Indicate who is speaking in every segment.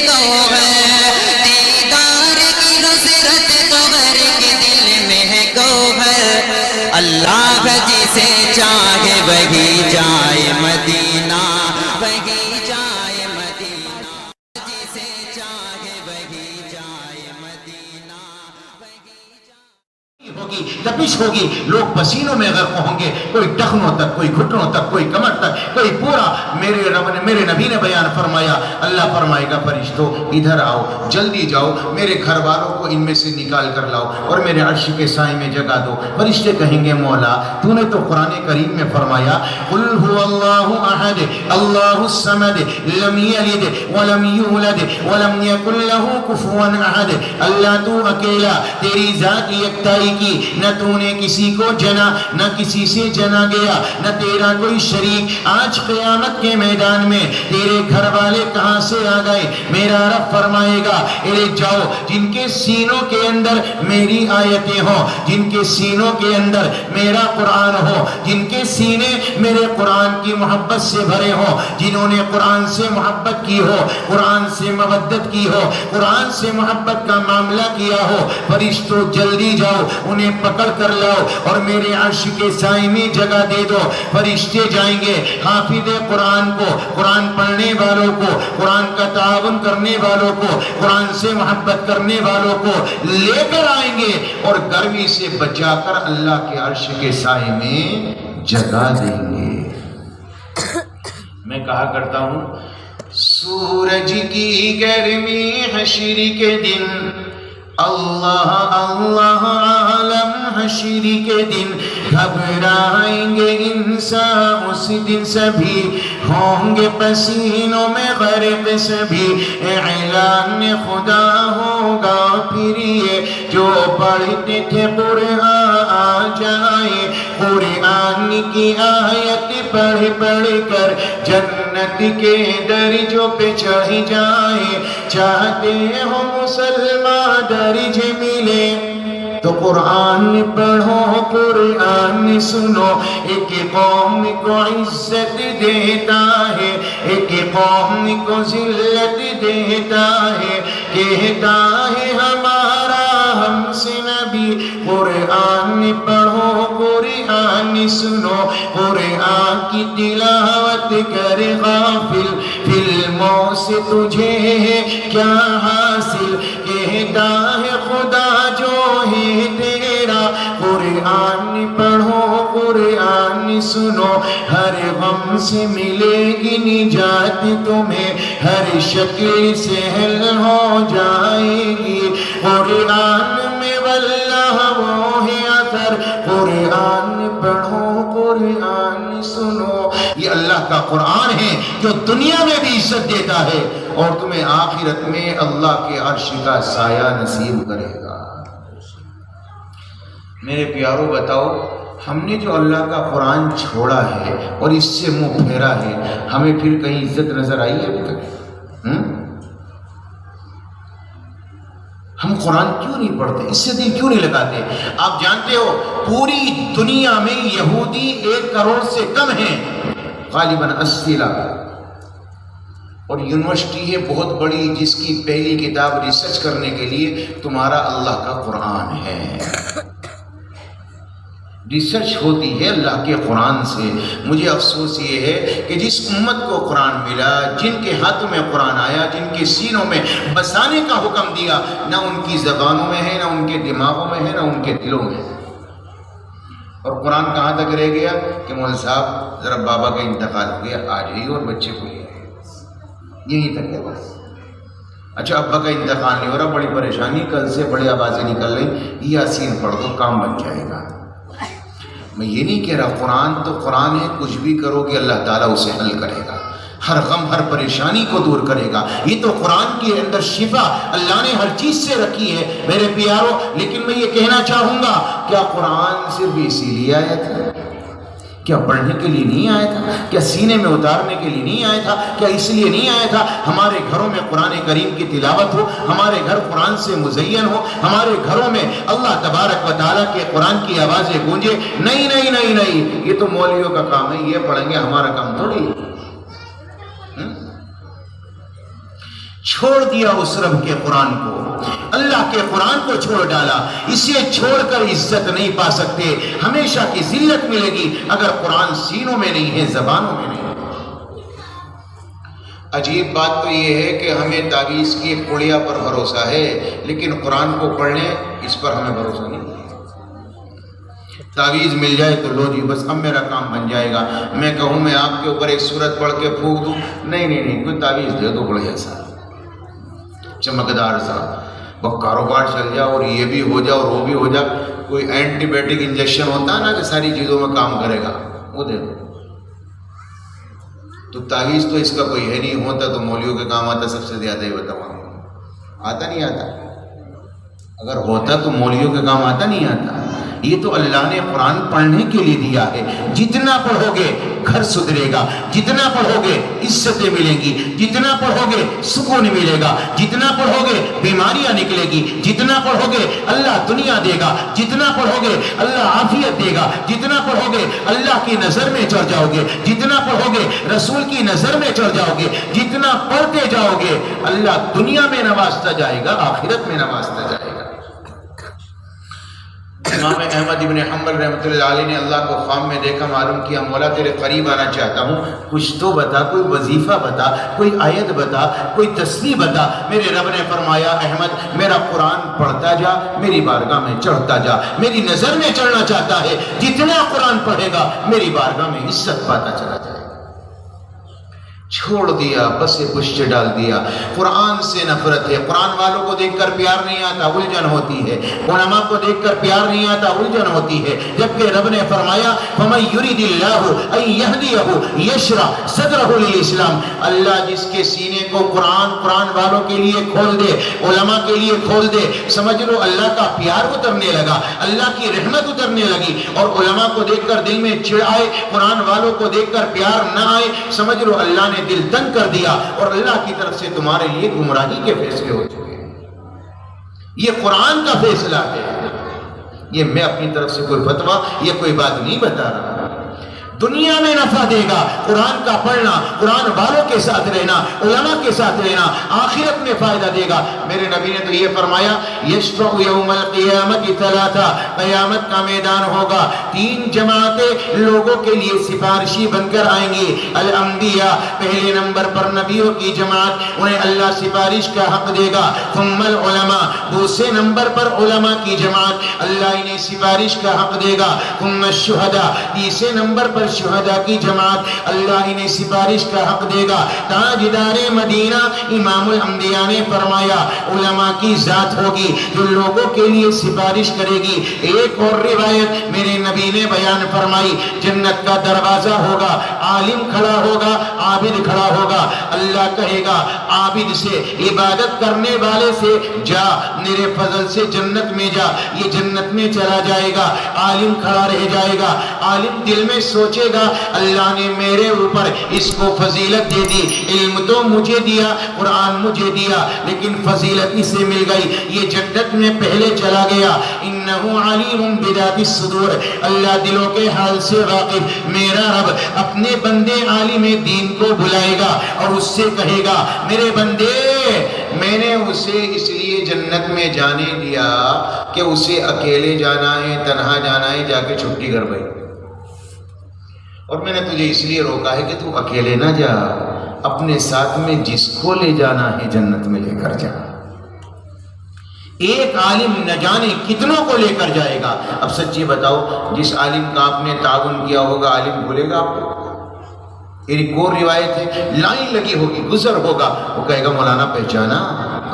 Speaker 1: گوہر، دیدار کی حسرت تو ہر کے دل میں ہے گوہر، اللہ جسے چاہے وہی جائے مدینہ، وہی جائے مدینہ، جسے چاہے وہی جائے مدینہ، وہی جائے
Speaker 2: ہوگی، تپش ہوگی، لوگ پسینوں میں غرق ہوں گے، کوئی ٹخنوں تک، کوئی گھٹنوں تک، کوئی کمر تک، کوئی پورا۔ میرے رب نے، میرے نبی نے بیان فرمایا، اللہ فرمائے گا فرشتوں ادھر آؤ، جلدی جاؤ، میرے گھر والوں کو ان میں سے نکال کر لاؤ اور میرے عرش کے سائے میں جگہ دو۔ فرشتے کہیں گے مولا تو نے تو قرآن کریم میں فرمایا قل هو اللہ احد اللہ الصمد لم یلد ولم یولد ولم یکن له کفوا احد، اللہ تو اکیلا، تیری ذات یکتائی کی، نہ تو نے کسی کو جنا، نہ کسی سے جنا گیا، نہ تیرا کوئی شریک۔ آج قیامت کے میدان میں تیرے گھر والے کہاں سے آ گئے؟ میرا رب فرمائے گا اے جاؤ، جن کے سینوں کے اندر میری آیتیں ہوں، جن کے سینوں کے اندر میرا قرآن ہو، جن کے سینے میرے قرآن کی محبت سے بھرے ہوں، جنہوں نے قرآن سے محبت کی ہو، قرآن سے مودت کی ہو، قرآن سے محبت کا معاملہ کیا ہو، فرشتوں جلدی جاؤ، انہیں پکڑ کر لاؤ اور میرے عرش کے سائے میں جگہ دے دو۔ فرشتے جائیں گے، حافظ قرآن کو، قرآن پڑھنے والوں کو، قرآن کا تعاون کرنے والوں کو، قرآن سے محبت کرنے والوں کو لے کر آئیں گے اور گرمی سے بچا کر اللہ کے عرش کے سائے میں جگہ دیں گے۔ میں کہا کرتا ہوں سورج کی گرمی حشر کے دن، اللہ اللہ عالم حشر کے دن، گھبرائیں گے انسان اس دن، سبھی ہوں گے پسینوں میں غرق، سبھی اعلان خدا ہوگا پھر یہ جو پڑھتے تھے قرآن آ جائے، قرآن کی آیت پڑھ پڑھ کر جنت کے درجوں پہ چڑھ جائے۔ چاہتے ہو مسلمان درج ملے تو قرآن پڑھو، قرآن سنو، ایک قوم کو عزت دیتا ہے، ایک قوم کو ذلت دیتا ہے، کہتا ہے ہمارا ہم سے نبی، قرآن پڑھو، قرآن سنو، قرآن کی تلاوت کر غافل، فلموں سے تجھے ہے کیا حاصل، کہتا ہے خدا جو ہے تیرا، قرآن پڑھو، قرآن سنو، ہر غم سے ملے گی نجات تمہیں، ہر شکل سے حل ہو جائے گی، قرآن میں واللہ وہ ہے اثر، قرآن پڑھو، قرآن سنو۔ یہ اللہ کا قرآن ہے جو دنیا میں بھی عزت دیتا ہے اور تمہیں آخرت میں اللہ کے عرش کا سایہ نصیب کرے گا۔ میرے پیارو بتاؤ، ہم نے جو اللہ کا قرآن چھوڑا ہے اور اس سے منہ پھیرا ہے، ہمیں پھر کہیں عزت نظر آئی ہے ابھی تک؟ ہم قرآن کیوں نہیں پڑھتے؟ اس سے دل کیوں نہیں لگاتے؟ آپ جانتے ہو پوری دنیا میں یہودی 1 کروڑ سے کم ہیں غالباً 80 لاکھ، اور یونیورسٹی ہے بہت بڑی جس کی پہلی کتاب ریسرچ کرنے کے لیے تمہارا اللہ کا قرآن ہے۔ ریسرچ ہوتی ہے اللہ کے قرآن سے۔ مجھے افسوس یہ ہے کہ جس امت کو قرآن ملا، جن کے ہاتھوں میں قرآن آیا، جن کے سینوں میں بسانے کا حکم دیا، نہ ان کی زبانوں میں ہے، نہ ان کے دماغوں میں ہے، نہ ان کے دلوں میں ہے۔ اور قرآن کہاں تک رہ گیا کہ مولانا صاحب ذرا بابا کا انتقال ہو گیا، آ جائیے اور بچے کو لے آئے، یہیں تک ہے بس۔ اچھا ابا کا انتقال نہیں ہو رہا، بڑی پریشانی، کل سے بڑی آوازیں نکل رہی، یاسین پڑھ دو کام بن جائے گا۔ میں یہ نہیں کہہ رہا، قرآن تو قرآن ہے، کچھ بھی کرو گے اللہ تعالیٰ اسے حل کرے گا، ہر غم ہر پریشانی کو دور کرے گا۔ یہ تو قرآن کے اندر شفا اللہ نے ہر چیز سے رکھی ہے میرے پیارو۔ لیکن میں یہ کہنا چاہوں گا، کیا قرآن صرف اسی لیے آیا تھا؟ کیا پڑھنے کے لیے نہیں آیا تھا؟ کیا سینے میں اتارنے کے لیے نہیں آیا تھا؟ کیا اس لیے نہیں آیا تھا ہمارے گھروں میں قرآن کریم کی تلاوت ہو، ہمارے گھر قرآن سے مزین ہو، ہمارے گھروں میں اللہ تبارک و تعالیٰ کے قرآن کی آوازیں گونجے؟ نہیں نہیں نہیں نہیں، یہ تو مولویوں کا کام ہے، یہ پڑھیں گے، ہمارا کام تھوڑی ہے۔ چھوڑ دیا اس رب کے قرآن کو، اللہ کے قرآن کو چھوڑ ڈالا، اسے چھوڑ کر عزت نہیں پا سکتے، ہمیشہ کی ذلت ملے گی اگر قرآن سینوں میں نہیں ہے، زبانوں میں نہیں ہے۔ عجیب بات تو یہ ہے کہ ہمیں تعویذ کی پڑیا پر بھروسہ ہے، لیکن قرآن کو پڑھنے اس پر ہمیں بھروسہ نہیں ہے۔ تعویذ مل جائے تو لو جی بس اب میرا کام بن جائے گا، میں کہوں میں آپ کے اوپر ایک سورت پڑھ کے پھونک دوں، نہیں، کوئی تعویذ دے دو بڑھیا سا چمکدار سا، وہ کاروبار چل جائے اور یہ بھی ہو جائے اور وہ بھی ہو جائے، کوئی اینٹی بائیوٹک انجیکشن ہوتا ہے نا کہ ساری چیزوں میں کام کرے گا، وہ دے دو۔ تو تعویذ تو اس کا کوئی ہے نہیں، ہوتا تو مولویوں کے کام آتا، سب سے زیادہ ہی بتاؤں، آتا نہیں آتا، اگر ہوتا تو مولویوں کے کام آتا نہیں آتا۔ یہ تو اللہ نے قرآن پڑھنے کے لیے دیا ہے، جتنا پڑھو گے گھر سدھرے گا، جتنا پڑھو گے عزتیں ملیں گی، جتنا پڑھو گے سکون ملے گا، جتنا پڑھو گے بیماریاں نکلے گی، جتنا پڑھو گے اللہ دنیا دے گا، جتنا پڑھو گے اللہ عافیت دے گا، جتنا پڑھو گے اللہ کی نظر میں چڑھ جاؤ گے، جتنا پڑھو گے رسول کی نظر میں چڑھ جاؤ گے، جتنا پڑھتے جاؤ گے اللہ دنیا میں نوازتا جائے گا، آخرت میں نوازتا جائے گا۔ امام احمد ابن حنبل رحمۃ اللہ علیہ نے اللہ کو خواب میں دیکھا، معلوم کیا مولا تیرے قریب آنا چاہتا ہوں، کچھ تو بتا، کوئی وظیفہ بتا، کوئی آیت بتا، کوئی تسبیح بتا۔ میرے رب نے فرمایا احمد میرا قرآن پڑھتا جا، میری بارگاہ میں چڑھتا جا، میری نظر میں چڑھنا چاہتا ہے، جتنا قرآن پڑھے گا میری بارگاہ میں عزت پاتا چلا جائے گا۔ چھوڑ دیا، بس پشت ڈال دیا، قرآن سے نفرت ہے، قرآن والوں کو دیکھ کر پیار نہیں آتا، الجھن ہوتی ہے، علماء کو دیکھ کر پیار نہیں آتا، الجھن ہوتی ہے، جبکہ رب نے فرمایا فَمَن يُرِدِ اللَّهُ أَن يَهْدِيَهُ يَشْرَحْ صَدْرَهُ لِلْإِسْلَامِ، اللہ جس کے سینے کو قرآن والوں کے لیے کھول دے، علماء کے لیے کھول دے، سمجھ لو اللہ کا پیار اترنے لگا، اللہ کی رحمت اترنے لگی، اور علماء کو دیکھ کر دل میں چڑ آئے، قرآن والوں کو دیکھ کر پیار نہ آئے، سمجھ لو اللہ نے دل تنگ کر دیا، اور اللہ کی طرف سے تمہارے لیے گمراہی کے فیصلے ہو چکے ہیں۔ یہ قرآن کا فیصلہ ہے، یہ میں اپنی طرف سے کوئی فتویٰ یہ کوئی بات نہیں بتا رہا۔ دنیا میں نفع دے گا قرآن کا پڑھنا، قرآن والوں کے ساتھ رہنا، علماء کے ساتھ رہنا، آخرت میں فائدہ دے گا۔ میرے نبی نے تو یہ فرمایا یشفع یوم القیامت ثلاثہ، قیامت کا میدان ہوگا، 3 جماعتیں لوگوں کے لیے سفارشی بن کر آئیں گی۔ الانبیاء، پہلے نمبر پر نبیوں کی جماعت، انہیں اللہ سفارش کا حق دے گا۔ ثم العلماء، دوسرے نمبر پر علماء کی جماعت، اللہ انہیں سفارش کا حق دے گا۔ ثم الشہداء، تیسرے نمبر پر شہداء کی جماعت، اللہ انہیں سفارش کا حق دے گا۔ تاجدار مدینہ امام الانبیاء نے فرمایا علماء کی ذات ہوگی جو لوگوں کے لیے سفارش کرے گی۔ ایک اور روایت میرے نبی نے بیان فرمائی، جنت کا دروازہ ہوگا، عالم کھڑا ہوگا، عابد کھڑا ہوگا، اللہ کہے گا عابد سے، عبادت کرنے والے سے، جا میرے فضل سے جنت میں جا، یہ جنت میں چلا جائے گا۔ عالم کھڑا رہ جائے گا، عالم دل میں سوچے گا اللہ نے میرے اوپر اس کو فضیلت دے دی، علم تو مجھے دیا، قرآن مجھے دیا، لیکن فضیلت اسے مل گئی، یہ جنت میں پہلے چلا گیا۔ انہ علیم بذات الصدور، اللہ دلوں کے حال سے واقف، میرا رب اپنے بندے عالم دین کو بلائے گا اور اس سے کہے گا میرے بندے میں نے اسے اس لیے جنت میں جانے دیا کہ اسے اکیلے جانا ہے، تنہا جانا ہے، جا کے چھٹی کر بھائی، اور میں نے تجھے اس لیے روکا ہے کہ تو اکیلے نہ جا، اپنے ساتھ میں جس کو لے جانا ہے جنت میں لے کر جا۔ ایک عالم نہ جانے کتنوں کو لے کر جائے گا۔ اب سچی بتاؤ، جس عالم کا آپ نے تعاون کیا ہوگا عالم بھولے گا آپ کو؟ ایک اور روایت ہے، لائن لگی ہوگی، گزر ہوگا، وہ کہے گا مولانا پہچانا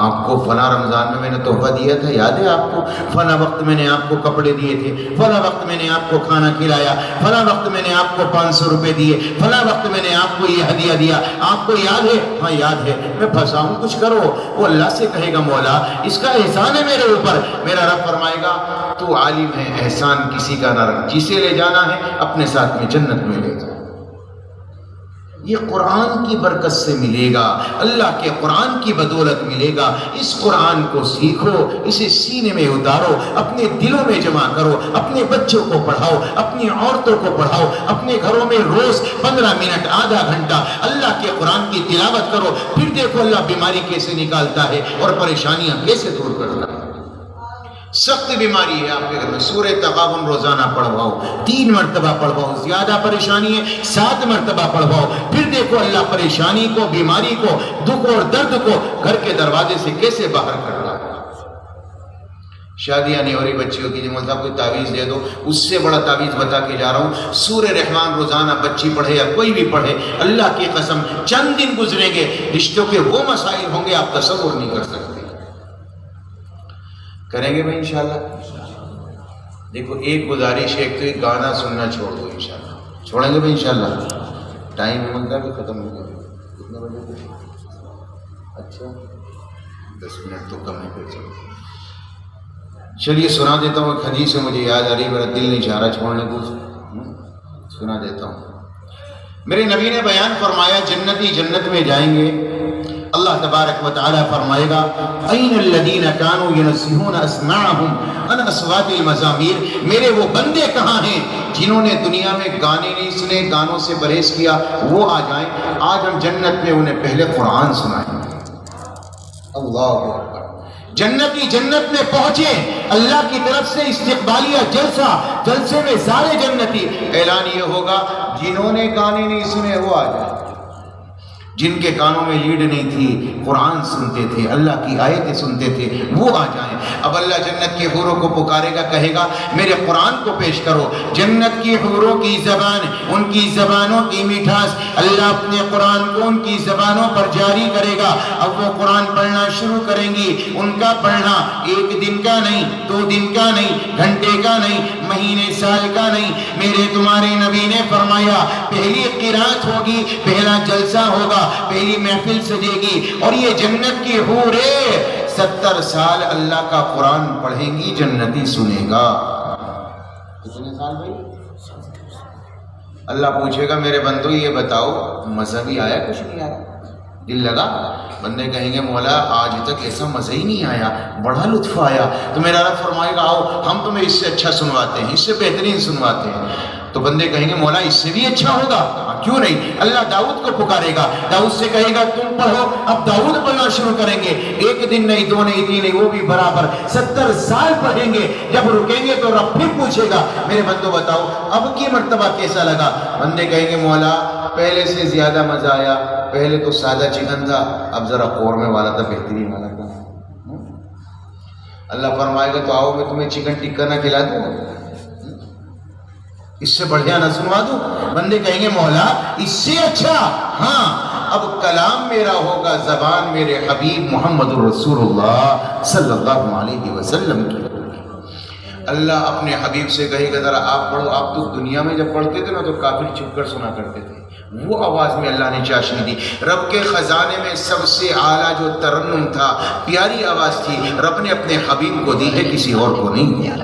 Speaker 2: آپ کو، فلاں رمضان میں میں نے تحفہ دیا تھا، یاد ہے آپ کو؟ فلاں وقت میں نے آپ کو کپڑے دیے تھے، فلاں وقت میں نے آپ کو کھانا کھلایا، فلاں وقت میں نے آپ کو 500 روپے دیے، فلاں وقت میں نے آپ کو یہ ہدیہ دیا، آپ کو یاد ہے؟ ہاں یاد ہے، میں پھنسا ہوں، کچھ کرو۔ وہ اللہ سے کہے گا مولا اس کا احسان ہے میرے اوپر۔ میرا رب فرمائے گا تو عالم ہے، احسان کسی کا نہ رکھ، جسے لے جانا ہے اپنے ساتھ میں جنت میں لے جا۔ یہ قرآن کی برکت سے ملے گا، اللہ کے قرآن کی بدولت ملے گا۔ اس قرآن کو سیکھو، اسے سینے میں اتارو، اپنے دلوں میں جمع کرو، اپنے بچوں کو پڑھاؤ، اپنی عورتوں کو پڑھاؤ، اپنے گھروں میں روز 15 منٹ آدھا گھنٹہ اللہ کے قرآن کی تلاوت کرو، پھر دیکھو اللہ بیماری کیسے نکالتا ہے اور پریشانیاں کیسے دور کرتا ہے۔ سخت بیماری ہے آپ کے گھر میں، سورہ تغابن روزانہ پڑھواؤ، 3 مرتبہ پڑھواؤ، زیادہ پریشانی ہے 7 مرتبہ پڑھواؤ، پھر دیکھو اللہ پریشانی کو، بیماری کو، دکھ اور درد کو گھر کے دروازے سے کیسے باہر کرتا ہے۔ شادیاں نہیں ہو رہی بچیوں کی، جمعہ صاحب کوئی تعویذ دے دو، اس سے بڑا تعویذ بتا کے جا رہا ہوں، سورہ رحمان روزانہ بچی پڑھے یا کوئی بھی پڑھے، اللہ کی قسم چند دن گزریں گے، رشتوں کے وہ مسائل ہوں گے آپ تصور نہیں کر سکتے۔ کریں گے بھائی انشاءاللہ؟ دیکھو ایک گزارش ہے، ایک تو ایک گانا سننا چھوڑ دو انشاءاللہ، چھوڑیں گے بھائی انشاءاللہ؟ ٹائم منگا بھی ختم ہو گیا، کتنے بجے؟ اچھا 10 منٹ تو کم ہے، پھر چلو چلیے سنا دیتا ہوں، ایک حدیث سے مجھے یاد آ رہی، میرا دل نہیں چاہ رہا چھوڑنے کو، سنا دیتا ہوں۔ میرے نبی نے بیان فرمایا جنتی جنت میں جائیں گے، اللہ تبارک و تعالی فرمائے گا این الذین کانوا ینزہون اسماعہم عن اصوات المزامیر، میرے وہ بندے کہاں ہیں جنہوں نے دنیا میں گانے نہیں سنے، گانوں سے پرہیز کیا، وہ آ جائیں، آج ہم جنت میں انہیں پہلے قرآن سنائیں گے۔ اللہ اکبر، جنتی جنت میں پہنچے، اللہ کی طرف سے استقبالیہ جلسہ، جلسے میں سارے جنتی، اعلان یہ ہوگا جنہوں نے گانے نہیں سنے وہ آ جائیں، جن کے کانوں میں لیڈ نہیں تھی، قرآن سنتے تھے، اللہ کی آیتیں سنتے تھے، وہ آ جائیں۔ اب اللہ جنت کے حوروں کو پکارے گا، کہے گا میرے قرآن کو پیش کرو۔ جنت کی حوروں کی زبان، ان کی زبانوں کی مٹھاس، اللہ اپنے قرآن کو ان کی زبانوں پر جاری کرے گا۔ اب وہ قرآن پڑھنا شروع کریں گی، ان کا پڑھنا 1 دن کا نہیں، 2 دن کا نہیں، گھنٹے کا نہیں، مہینے سال کا نہیں، میرے تمہارے نبی نے فرمایا پہلی قرات ہوگی، پہلا جلسہ ہوگا، پہلی محفل سجے گی، اور یہ جنت کی حوریں 70 سال اللہ کا قرآن پڑھیں گی، جنتی سنے گا۔ کتنے سال بھائی؟ اللہ پوچھے گا میرے بندو یہ بتاؤ مزہ بھی آیا کچھ نہیں آیا؟ دل لگا؟ بندے کہیں گے مولا آج تک ایسا مزہ ہی نہیں آیا، بڑا لطف آیا۔ تو میرا رب فرمائے گا آؤ ہم تمہیں اس سے اچھا سنواتے ہیں، اس سے بہترین سنواتے ہیں۔ تو بندے کہیں گے مولا اس سے بھی اچھا ہوگا، کیوں نہیں؟ اللہ داؤد کو پکارے گا، داؤد سے کہے گا تم پڑھو، اب داؤد پڑھنا شروع کریں گے، 1 دن نہیں، 2 نہیں، 3 نہیں، وہ بھی برابر 70 سال پڑھیں گے۔ جب رکیں گے تو رب پھر پوچھے گا میرے بندو بتاؤ اب کی مرتبہ کیسا لگا؟ بندے کہیں گے مولا پہلے سے زیادہ مزہ آیا، پہلے تو سادہ چکن تھا، اب ذرا قورمے والا تھا، بہترین والا تھا۔ اللہ فرمائے گا تو آؤ میں تمہیں چکن ٹکا نہ کھلا دوں، اس سے بڑھیا نہ سنوا دوں؟ بندے کہیں گے مولا اس سے اچھا، ہاں اب کلام میرا ہوگا، زبان میرے حبیب محمد رسول اللہ صلی اللہ علیہ وسلم کی ہوگی۔ اللہ اپنے حبیب سے کہے گا ذرا آپ پڑھو، آپ تو دنیا میں جب پڑھتے تھے نا تو کافر چھپ کر سنا کرتے تھے، وہ آواز میں اللہ نے چاشنی دی۔ رب کے خزانے میں سب سے اعلیٰ جو ترنم تھا، پیاری آواز تھی، رب نے اپنے حبیب کو دی ہے، کسی اور کو نہیں دیا۔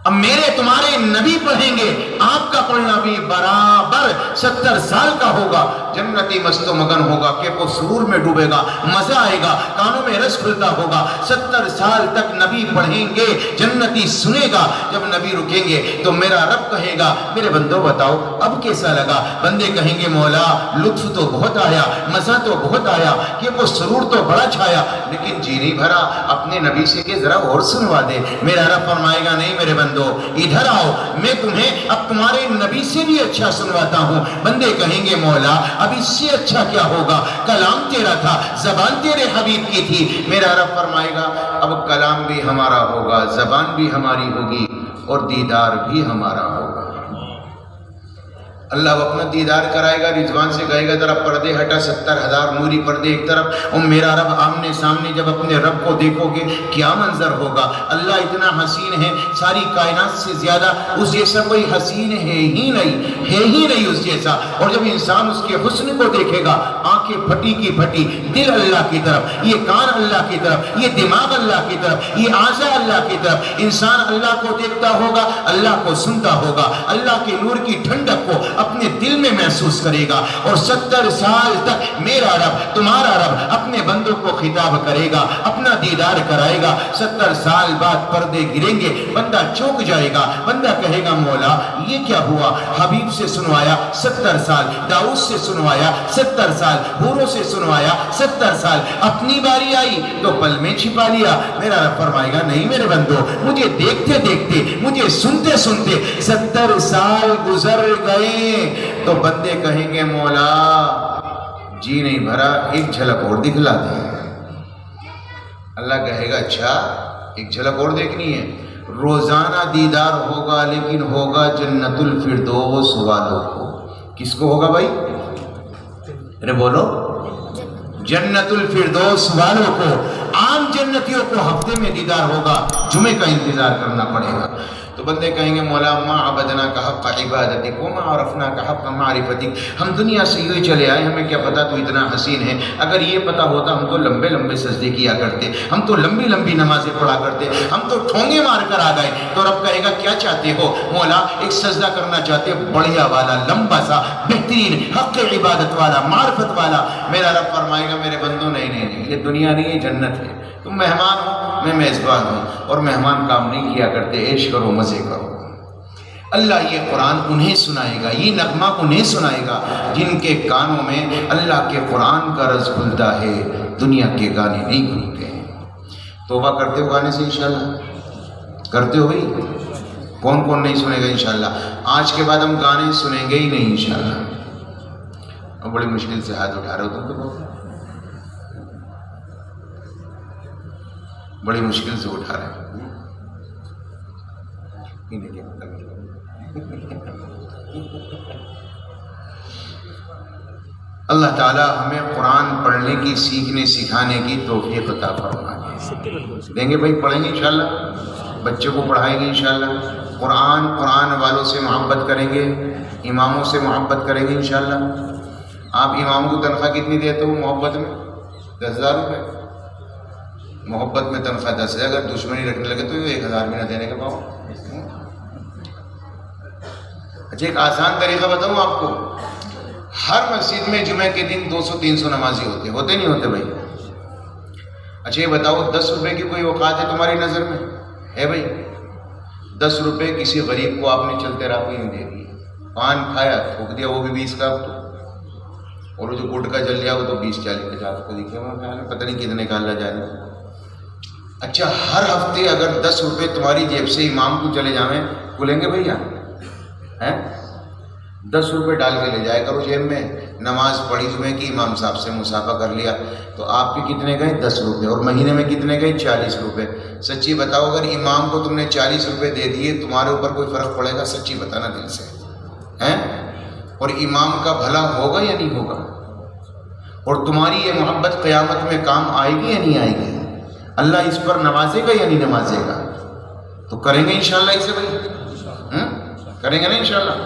Speaker 2: اب میرے تمہارے نبی پڑھیں گے، آپ کا پڑھنا بھی برابر 70 سال کا ہوگا۔ جنتی مست و مگن ہوگا کہ وہ سرور میں ڈوبے گا، مزہ آئے گا، کانوں میں رس کھلتا ہوگا۔ 70 سال تک نبی پڑھیں گے، جنتی سنے گا۔ جب نبی رکیں گے تو میرا رب کہے گا میرے بندو بتاؤ اب کیسا لگا؟ بندے کہیں گے مولا لطف تو بہت آیا، مزہ تو بہت آیا، کہ وہ سرور تو بڑا چھایا، لیکن جی نہیں بھرا، اپنے نبی سے کہ ذرا اور سنوا دے۔ میرا رب فرمائے گا نہیں میرے بندو ادھر آؤ، میں تمہیں اب تمہارے نبی سے بھی اچھا سنواتا ہوں۔ بندے کہیں گے مولا اب اس سے اچھا کیا ہوگا؟ کلام تیرا تھا، زبان تیرے حبیب کی تھی۔ میرا رب فرمائے گا اب کلام بھی ہمارا ہوگا، زبان بھی ہماری ہوگی، اور دیدار بھی ہمارا ہوگا۔ اللہ اپنا دیدار کرائے گا، رضوان سے کہے گا ذرا پردے ہٹا، 70,000 نوری پردے ایک طرف، اور میرا رب آمنے سامنے جب اپنے رب کو دیکھو گے کیا منظر ہوگا۔ اللہ اتنا حسین ہے، ساری کائنات سے زیادہ اس جیسا کوئی حسین ہے ہی نہیں اس جیسا۔ اور جب انسان اس کے حسن کو دیکھے گا، آنکھیں پھٹی کی پھٹی، دل اللہ کی طرف، یہ کان اللہ کی طرف، یہ دماغ اللہ کی طرف، یہ اعضاء اللہ کی طرف، انسان اللہ کو دیکھتا ہوگا، اللہ کو سنتا ہوگا، اللہ کے نور کی ٹھنڈک کو اپنے دل میں محسوس کرے گا، اور 70 سال تک میرا رب تمہارا رب اپنے بندوں کو خطاب کرے گا، اپنا دیدار کرائے گا۔ 70 سال بعد پردے گریں گے، بندہ چونک جائے گا، بندہ کہے گا مولا یہ کیا ہوا؟ حبیب سے سنوایا 70 سال، داؤد سے سنوایا 70 سال، حوروں سے سنوایا 70 سال، اپنی باری آئی تو پل میں چھپا لیا۔ میرا رب فرمائے گا نہیں میرے بندو، مجھے دیکھتے دیکھتے، مجھے سنتے سنتے 70 سال گزر گئے، تو بندے کہیں گے مولا جی نہیں بھرا، ایک جھلک اور دکھلا دے۔ اللہ کہے گا اچھا ایک جھلک اور دیکھنی ہے؟ روزانہ دیدار ہوگا، لیکن ہوگا جنت الفردوس والوں کو۔ کس کو ہوگا بھائی؟ ارے بولو، جنت الفردوس والوں کو۔ عام جنتیوں کو ہفتے میں دیدار ہوگا، جمعے کا انتظار کرنا پڑے گا۔ تو بندے کہیں گے مولا ما عبدنا کا حق عبادتک وما عرفنا کا حق معرفتک، ہم دنیا سے یوں ہی چلے آئے، ہمیں کیا پتا تو اتنا حسین ہے، اگر یہ پتا ہوتا ہم تو لمبے لمبے سجدے کیا کرتے، ہم تو لمبی لمبی نمازیں پڑھا کرتے، ہم تو ٹھونگے مار کر آ گئے۔ تو رب کہے گا کیا چاہتے ہو؟ مولا ایک سجدہ کرنا چاہتے، بڑھیا والا، لمبا سا، بہترین، حق عبادت والا، معرفت والا۔ میرا رب فرمائے گا میرے بندوں نہیں نہیں نہیں، یہ دنیا نہیں، یہ جنت ہے، تم مہمان ہو میں میزبان ہوں، اور مہمان کام نہیں کیا کرتے، عیش کرو مزے کرو۔ اللہ یہ قرآن انہیں سنائے گا، یہ نغمہ انہیں سنائے گا جن کے کانوں میں اللہ کے قرآن کا رس گھلتا ہے، دنیا کے گانے نہیں گھلتے ہیں۔ توبہ کرتے ہو گانے سے انشاءاللہ؟ کرتے ہو بھائی؟ کون کون نہیں سنے گا انشاءاللہ؟ آج کے بعد ہم گانے سنیں گے ہی نہیں انشاءاللہ۔ اور بڑی مشکل سے ہاتھ اٹھا رہے ہو تم تو، بڑی مشکل سے اٹھا رہے ہیں۔ اللہ تعالی ہمیں قرآن پڑھنے کی، سیکھنے سکھانے کی توفیق عطا فرمائے۔ دیں گے بھائی، پڑھیں گے انشاءاللہ، بچوں کو پڑھائیں گے انشاءاللہ، قرآن والوں سے محبت کریں گے، اماموں سے محبت کریں گے انشاءاللہ۔ آپ امام کو تنخواہ کتنی دیتے ہو محبت میں؟ 10,000 روپے محبت میں تنخواہ 10,000، اگر دشمنی رکھنے لگے تو 1,000 بھی نہ دینے کا پاؤ۔ اچھا ایک آسان طریقہ بتاؤں آپ کو، ہر مسجد میں جمعہ کے دن 200-300 نمازی ہوتے نہیں ہوتے بھائی؟ اچھا یہ بتاؤ 10 روپے کی کوئی اوقات ہے تمہاری نظر میں؟ ہے بھائی؟ 10 روپے کسی غریب کو آپ نے چلتے راہ کو دے دیے، پان کھایا تھوک دیا، وہ بھی 20 کا، اور وہ جو گٹکا جل گیا وہ تو 20-40-50 کو دکھے، پتہ نہیں کتنے کا اللہ جانے۔ اچھا ہر ہفتے اگر 10 روپے تمہاری جیب سے امام کو چلے جائیں، کھلیں گے بھیا؟ 10 روپے ڈال کے لے جائے کرو جیب میں، نماز پڑھی جمعے کی، امام صاحب سے مصافحہ کر لیا، تو آپ کے کتنے گئے؟ 10 روپے، اور مہینے میں کتنے گئے؟ 40 روپے۔ سچی بتاؤ اگر امام کو تم نے 40 روپے دے دیے، تمہارے اوپر کوئی فرق پڑے گا؟ سچی بتانا دل سے، اور امام کا بھلا ہوگا یا نہیں ہوگا؟ اور تمہاری یہ محبت قیامت میں کام آئے گی یا نہیں آئے گی؟ اللہ اس پر نوازے گا یا نہیں نوازے گا؟ تو کریں گے انشاءاللہ اسے بھائی، کریں گے نا انشاءاللہ؟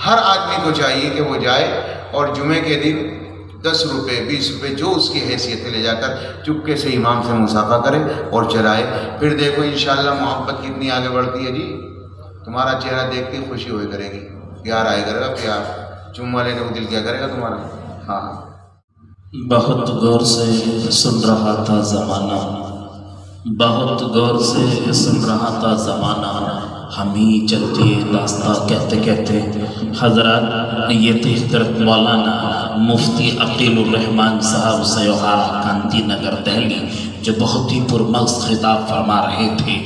Speaker 2: ہر آدمی کو چاہیے کہ وہ جائے اور جمعے کے دن 10 روپے 20 روپے جو اس کی حیثیت ہے لے جا کر چپکے سے امام سے مصافحہ کرے اور چلائے۔ پھر دیکھو انشاءاللہ محبت کتنی آگے بڑھتی ہے جی، تمہارا چہرہ دیکھ کے خوشی ہوئے کرے گی، پیار آئے کرے گا، پیار چمہ لینے کو دل کیا کرے گا تمہارا۔ ہاں
Speaker 3: بہت غور سے سن رہا تھا زمانہ، بہت غور سے سن رہا تھا زمانہ، ہم ہی چلتے راستہ کہتے کہتے۔ حضرات یہ تھے حضرت مولانا مفتی عقیل الرحمان صاحب سیوہارا گاندھی نگر دہلی، جو بہت ہی پرمغز خطاب فرما رہے تھے۔